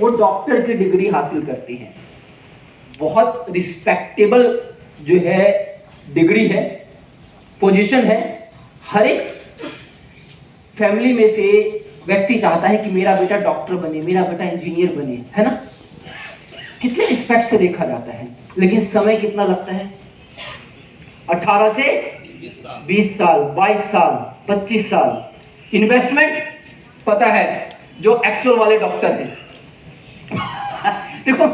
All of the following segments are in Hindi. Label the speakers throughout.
Speaker 1: वो डॉक्टर की डिग्री हासिल करते हैं। बहुत रिस्पेक्टेबल जो है डिग्री है, पोजीशन है। हर एक फैमिली में से व्यक्ति चाहता है कि मेरा बेटा डॉक्टर बने, मेरा बेटा इंजीनियर बने, है ना। कितने रिस्पेक्ट से देखा जाता है, लेकिन समय कितना लगता है? 18 से 20 साल, 22 साल, 25 साल। इन्वेस्टमेंट पता है जो एक्चुअल वाले डॉक्टर हैं देखो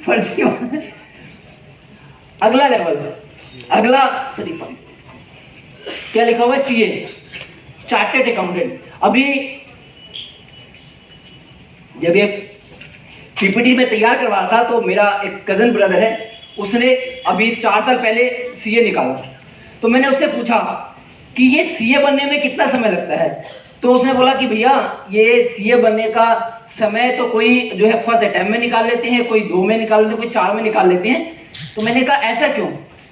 Speaker 1: फर्जी अगला लेवल, अगला क्या लिखा हुआ है? CA, chartered accountant. अभी जब ये पीपीटी में तैयार करवा था तो मेरा एक कजन ब्रदर है, उसने अभी 4 साल पहले सीए निकाला। तो मैंने उससे पूछा कि ये सीए बनने में कितना समय लगता है? तो उसने बोला कि भैया ये सीए बनने का समय तो कोई जो है फर्स्ट अटेम्प्ट में निकाल लेते हैं, कोई 2 में निकाल लेते हैं, कोई 4 में निकाल लेते हैं। तो मैंने कहा ऐसा क्यों?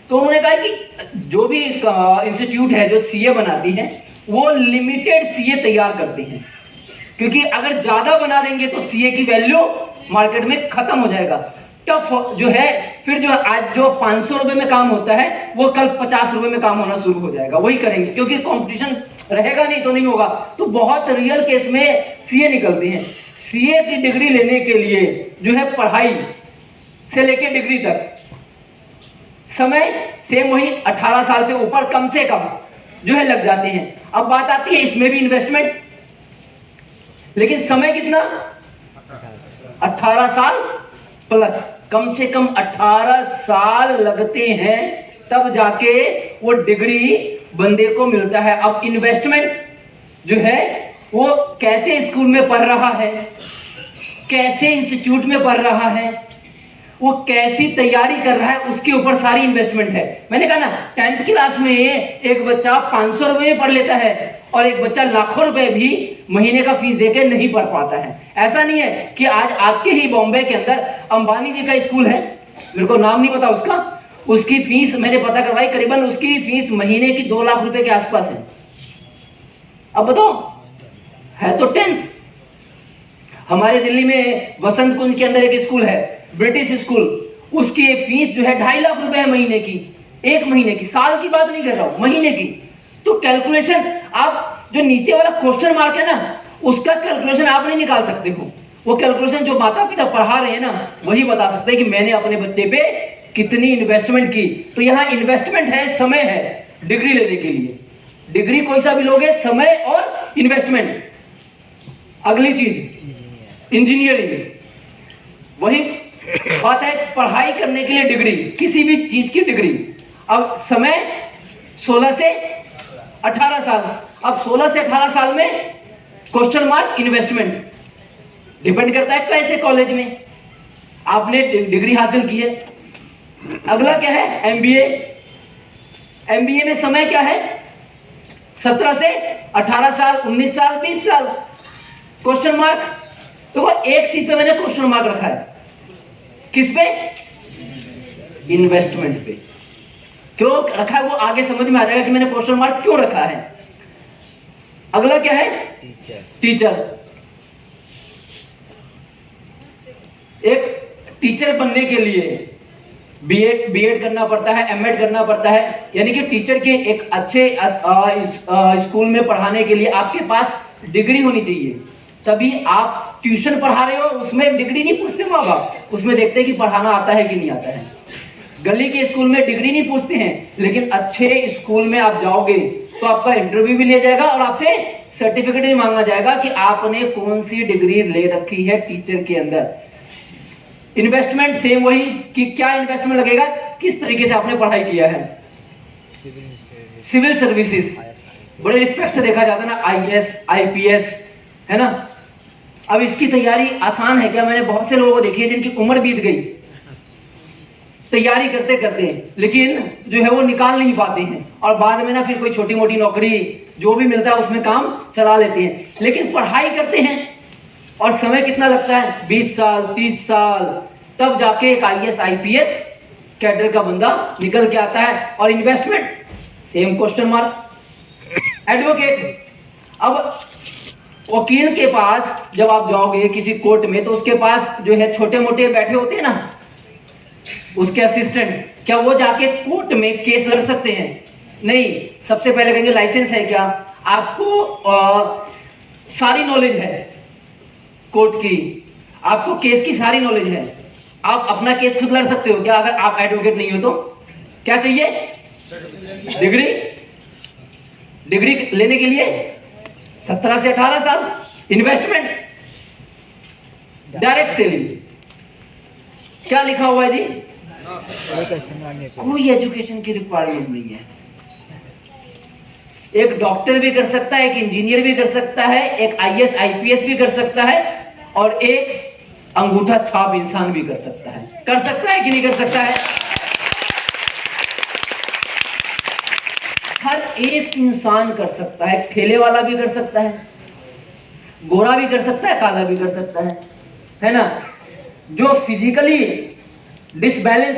Speaker 1: तो उन्होंने कहा कि जो भी इंस्टीट्यूट है जो सीए बनाती है वो लिमिटेड सीए तैयार करते हैं, क्योंकि अगर ज्यादा बना देंगे तो सीए की वैल्यू मार्केट में खत्म हो जाएगा। टफ जो है फिर जो आज जो 500 रुपए में काम होता है वो कल 50 रुपए में काम होना शुरू हो जाएगा, वही करेंगे क्योंकि कंपटीशन रहेगा नहीं तो नहीं होगा। तो बहुत रियल केस में सीए निकलते हैं। सीए की डिग्री लेने के लिए जो है पढ़ाई से लेके डिग्री तक समय सेम वही 18 साल से ऊपर कम से कम जो है लग जाते हैं। अब बात आती है इसमें भी इन्वेस्टमेंट, लेकिन समय कितना? 18 साल प्लस, कम से कम 18 साल लगते हैं तब जाके वो डिग्री बंदे को मिलता है। अब इन्वेस्टमेंट जो है वो कैसे स्कूल में पढ़ रहा है, कैसे इंस्टीट्यूट में पढ़ रहा है, वो कैसी तैयारी कर रहा है, उसके ऊपर सारी इन्वेस्टमेंट है। मैंने कहा ना 10th क्लास में एक बच्चा 500 रुपए में पढ़ लेता है और एक बच्चा लाखों रुपए भी महीने का फीस देके नहीं पढ़ पाता है। ऐसा नहीं है कि आज आपके ही बॉम्बे के अंदर अंबानी जी का स्कूल है, मेरे को नाम नहीं पता उसका, उसकी फीस मैंने पता करवाई, करीबन उसकी फीस महीने की 2 लाख रुपए के आसपास है। अब बताओ, है तो 10th। हमारे दिल्ली में वसंत कुंज के अंदर एक स्कूल है, ब्रिटिश स्कूल, उसकी फीस जो है 2.5 लाख रुपए है महीने की, एक महीने की, साल की बात नहीं कर रहा हूं, महीने की। तो कैलकुलेशन आप जो नीचे वाला क्वेश्चन मार्क है ना, उसका कैलकुलेशन आप नहीं निकाल सकते हो। वो कैलकुलेशन जो माता पिता पढ़ा रहे हैं ना वही बता सकते हैं कि मैंने अपने बच्चे पे कितनी इन्वेस्टमेंट की। तो यहाँ इन्वेस्टमेंट है, समय है डिग्री लेने के लिए। डिग्री कोई सा भी लोगे, समय और इन्वेस्टमेंट। अगली चीज इंजीनियरिंग, वही बात है पढ़ाई करने के लिए डिग्री, किसी भी चीज की डिग्री। अब समय 16 से 18 साल, अब 16 से 18 साल में क्वेश्चन मार्क इन्वेस्टमेंट, डिपेंड करता है कैसे कॉलेज में आपने डिग्री हासिल की है। अगला क्या है? एमबीए। एमबीए में समय क्या है? 17 से 18 साल, 19 साल, 20 साल। क्वेश्चन मार्क, तो एक चीज पे मैंने क्वेश्चन मार्क रखा है, किस पे? इन्वेस्टमेंट पे। क्यों रखा है वो आगे समझ में आ जाएगा कि मैंने क्वेश्चन मार्क क्यों रखा है। अगला क्या है? टीचर। एक टीचर बनने के लिए बीएड करना पड़ता है, एमएड करना पड़ता है, यानी कि टीचर के एक अच्छे स्कूल में पढ़ाने के लिए आपके पास डिग्री होनी चाहिए। तभी आप ट्यूशन पढ़ा रहे हो, उसमें डिग्री नहीं पूछते माँ बाप, उसमें देखते हैं कि पढ़ाना आता है कि नहीं आता है। गली के स्कूल में डिग्री नहीं पूछते हैं, लेकिन अच्छे स्कूल में आप जाओगे तो आपका इंटरव्यू भी लिया जाएगा और आपसे सर्टिफिकेट भी मांगा जाएगा कि आपने कौन सी डिग्री ले रखी है टीचर के अंदर। इन्वेस्टमेंट सेम वही कि क्या इन्वेस्टमेंट लगेगा, किस तरीके से आपने पढ़ाई किया है। सिविल सर्विसेज बड़े रिस्पेक्ट से देखा जाता है ना, आईएएस, आईपीएस, है ना। अब इसकी तैयारी आसान है क्या? मैंने बहुत से लोगों को देखी है जिनकी उम्र बीत गई तैयारी करते करते, लेकिन जो है वो निकाल नहीं पाते हैं और बाद में ना फिर कोई छोटी मोटी नौकरी जो भी मिलता है उसमें काम चला लेते हैं। लेकिन पढ़ाई करते हैं और समय कितना लगता है? 20 साल, 30 साल, तब जाके एक आईएएस, आईपीएस कैडर का बंदा निकल के आता है। और investment same question mark. Advocate, अब वकील के पास जब आप जाओगे किसी कोर्ट में, तो उसके पास जो है छोटे मोटे बैठे होते हैं ना, उसके असिस्टेंट, क्या वो जाके कोर्ट में केस लड़ सकते हैं? नहीं। सबसे पहले कहेंगे लाइसेंस है क्या, आपको सारी नॉलेज है कोर्ट की, आपको केस की सारी नॉलेज है, आप अपना केस खुद लड़ सकते हो क्या? अगर आप एडवोकेट नहीं हो तो क्या चाहिए? डिग्री। डिग्री लेने के लिए 17 से 18 साल, इन्वेस्टमेंट, डायरेक्ट सेलिंग। क्या लिखा हुआ है जी? कोई एजुकेशन की रिक्वायरमेंट नहीं है। एक डॉक्टर भी कर सकता है, एक इंजीनियर भी कर सकता है, एक आईएएस आईपीएस भी कर सकता है, और एक अंगूठा छाप इंसान भी कर सकता है। कर सकता है कि नहीं कर सकता है? हर एक इंसान कर सकता है। ठेले वाला भी कर सकता है, गोरा भी कर सकता है, काला भी कर सकता है ना? जो फिजिकली डिसबैलेंस